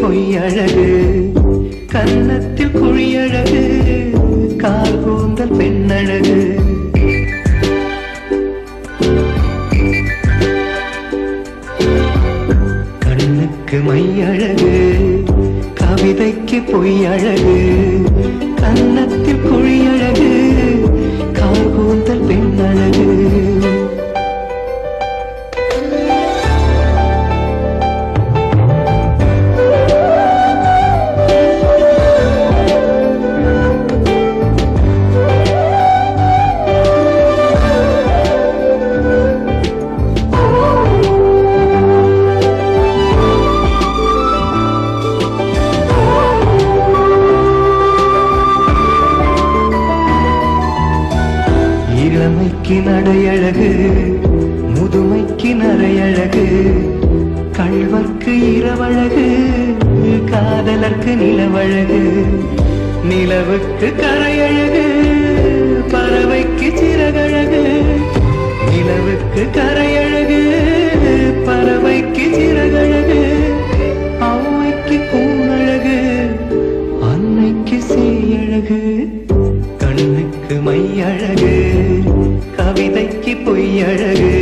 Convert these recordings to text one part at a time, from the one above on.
பொய்யழகு கன்னத்தில் குழியழகு கால் கூந்தல் பெண்ணழகு கண்ணுக்கு மையழகு கவிதைக்கு பொய்யழகு கன்னத்தில் குழியழகு கால் கூந்தல் பெண்ணழகு இளமைக்கு நடையழகு முதுமைக்கு நரையழகு கள்வர்க்கு இரவழகு காதலர்க்கு நிலவழகு நிலவுக்கு கரையழகு பறவைக்கு சிறகழகு நிலவுக்கு கரையழகு பறவைக்கு சிறகழகு அம்மைக்கு கூணழகு அன்னைக்கு சேயழகு கண்ணுக்கு மையழகு கவிதைக்கு பொய்யழகு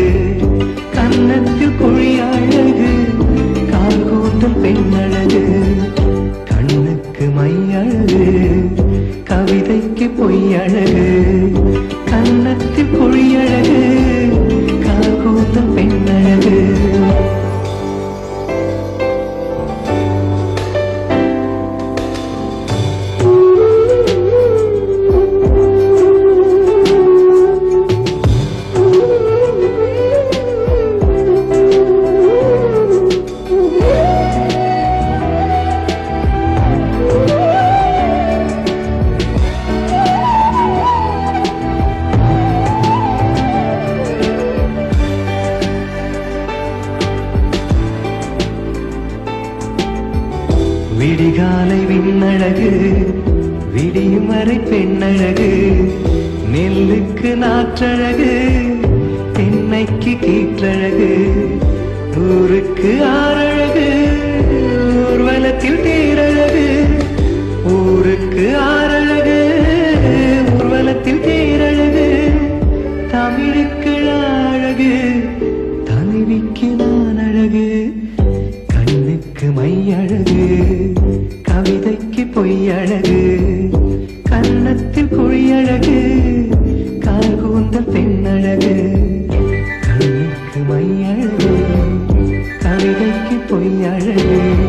கன்னத்தில் குழியழகு கால் கூந்தல் பெண்ணழகு கண்ணுக்கு மையழகு கவிதைக்கு பொய்யழகு கன்னத்தில் குழியழகு கால் கூந்தல் பெண்ணழகு விடிகாலை விண்ணழகு விடியும் வரை பெண்ணழகு நெல்லுக்கு நாற்றழகு தென்னைக்கு கீற்றழகு ஊருக்கு ஆறழகு ஊர்வலத்தில் தேரழகு ஊருக்கு ஆறழகு ஊர்வலத்தில் தேரழகு தமிழுக்கு அழகு தலைவிக்கு நான் அழகு கண்ணுக்கு மையழகு கவிதைக்கு பொய்யழகு கன்னத்தில் குழியழகு கால் கூந்தல் பெண்ணழகு கண்ணுக்கு மையழகு கவிதைக்கு பொய்யழகு